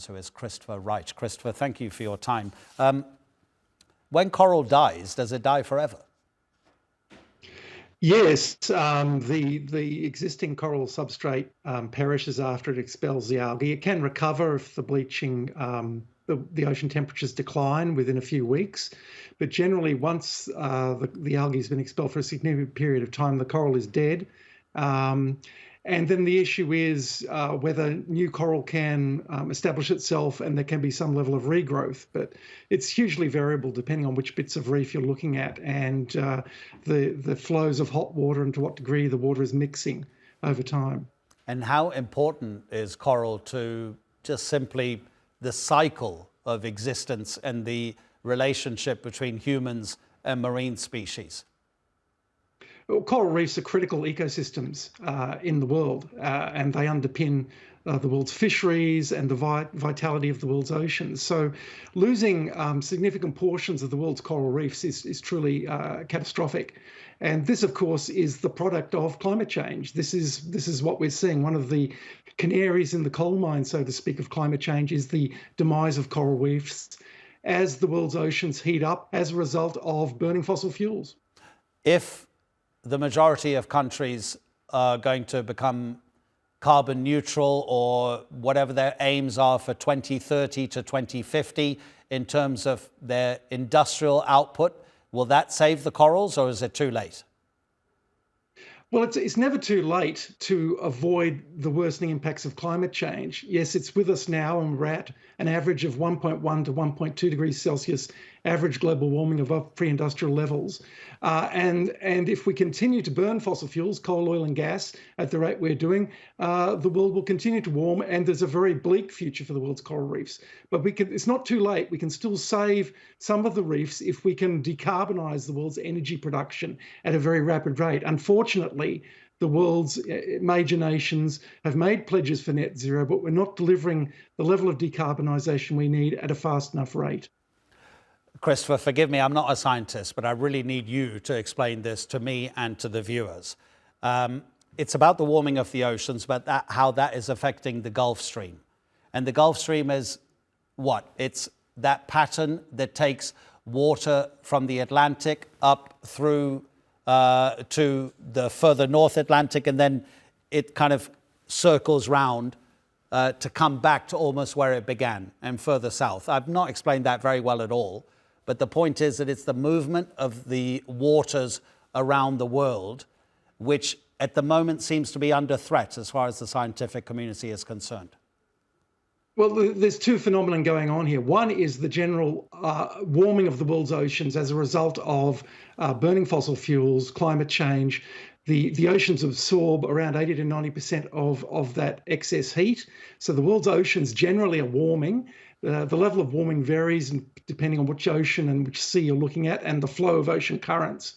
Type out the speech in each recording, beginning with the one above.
who is Christopher Wright. Christopher, thank you for your time. When coral dies, does it die forever? Yes, the existing coral substrate perishes after it expels the algae. It can recover if the bleaching, the ocean temperatures decline within a few weeks. But generally, once the algae has been expelled for a significant period of time, the coral is dead. And then the issue is whether new coral can establish itself, and there can be some level of regrowth. But it's hugely variable depending on which bits of reef you're looking at and the flows of hot water and to what degree the water is mixing over time. And how important is coral to just simply the cycle of existence and the relationship between humans and marine species? Well, coral reefs are critical ecosystems in the world, and they underpin the world's fisheries and the vitality of the world's oceans. So losing significant portions of the world's coral reefs is truly catastrophic. And this, of course, is the product of climate change. This is what we're seeing. One of the canaries in the coal mine, so to speak, of climate change is the demise of coral reefs as the world's oceans heat up as a result of burning fossil fuels. If the majority of countries are going to become carbon neutral or whatever their aims are for 2030 to 2050 in terms of their industrial output, will that save the corals or is it too late? Well, it's never too late to avoid the worsening impacts of climate change. Yes, it's with us now, and we're at an average of 1.1 to 1.2 degrees Celsius average global warming above pre-industrial levels. And if we continue to burn fossil fuels, coal, oil and gas at the rate we're doing, the world will continue to warm, and there's a very bleak future for the world's coral reefs. But it's not too late. We can still save some of the reefs if we can decarbonize the world's energy production at a very rapid rate. Unfortunately, the world's major nations have made pledges for net zero, but we're not delivering the level of decarbonisation we need at a fast enough rate. Christopher, forgive me, I'm not a scientist, but I really need you to explain this to me and to the viewers. It's about the warming of the oceans, but how that is affecting the Gulf Stream. And the Gulf Stream is what? It's that pattern that takes water from the Atlantic up through to the further North Atlantic, and then it kind of circles round to come back to almost where it began and further south. I've not explained that very well at all, but the point is that it's the movement of the waters around the world, which at the moment seems to be under threat as far as the scientific community is concerned. Well, there's two phenomena going on here. One is the general warming of the world's oceans as a result of burning fossil fuels, climate change. The oceans absorb around 80 to 90% of that excess heat. So the world's oceans generally are warming. The level of warming varies depending on which ocean and which sea you're looking at and the flow of ocean currents.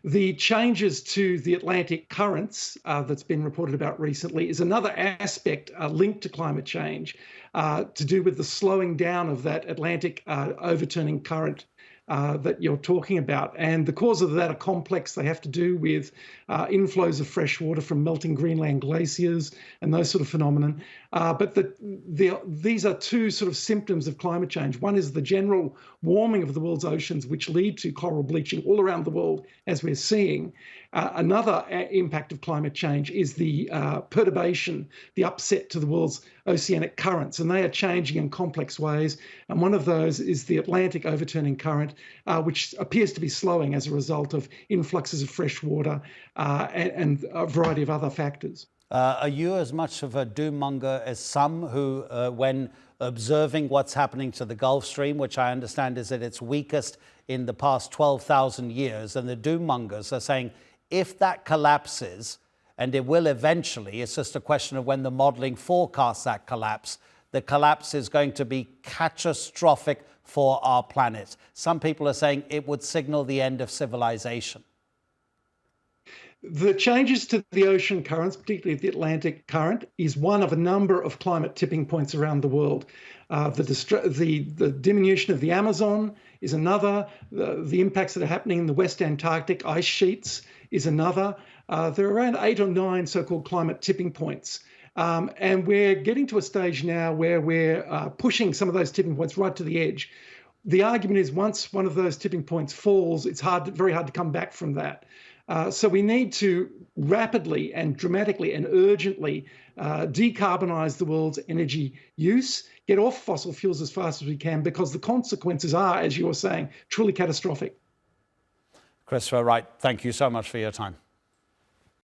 The changes to the Atlantic currents that's been reported about recently is another aspect linked to climate change to do with the slowing down of that Atlantic overturning current that you're talking about. And the cause of that are complex. They have to do with inflows of fresh water from melting Greenland glaciers and those sort of phenomenon. But these are two sort of symptoms of climate change. One is the general warming of the world's oceans, which lead to coral bleaching all around the world, as we're seeing. Another impact of climate change is the perturbation, the upset to the world's oceanic currents, and they are changing in complex ways. And one of those is the Atlantic overturning current, which appears to be slowing as a result of influxes of fresh water and a variety of other factors. Are you as much of a doom monger as some who, when observing what's happening to the Gulf Stream, which I understand is at its weakest in the past 12,000 years, and the doom mongers are saying, if that collapses, and it will eventually, it's just a question of when the modeling forecasts that collapse, the collapse is going to be catastrophic for our planet. Some people are saying it would signal the end of civilization. The changes to the ocean currents, particularly the Atlantic current, is one of a number of climate tipping points around the world. The diminution of the Amazon is another. The impacts that are happening in the West Antarctic ice sheets is another. There are around 8 or 9 so-called climate tipping points. And we're getting to a stage now where we're pushing some of those tipping points right to the edge. The argument is once one of those tipping points falls, it's very hard to come back from that. So we need to rapidly and dramatically and urgently decarbonize the world's energy use, get off fossil fuels as fast as we can, because the consequences are, as you were saying, truly catastrophic. Christopher Wright, thank you so much for your time.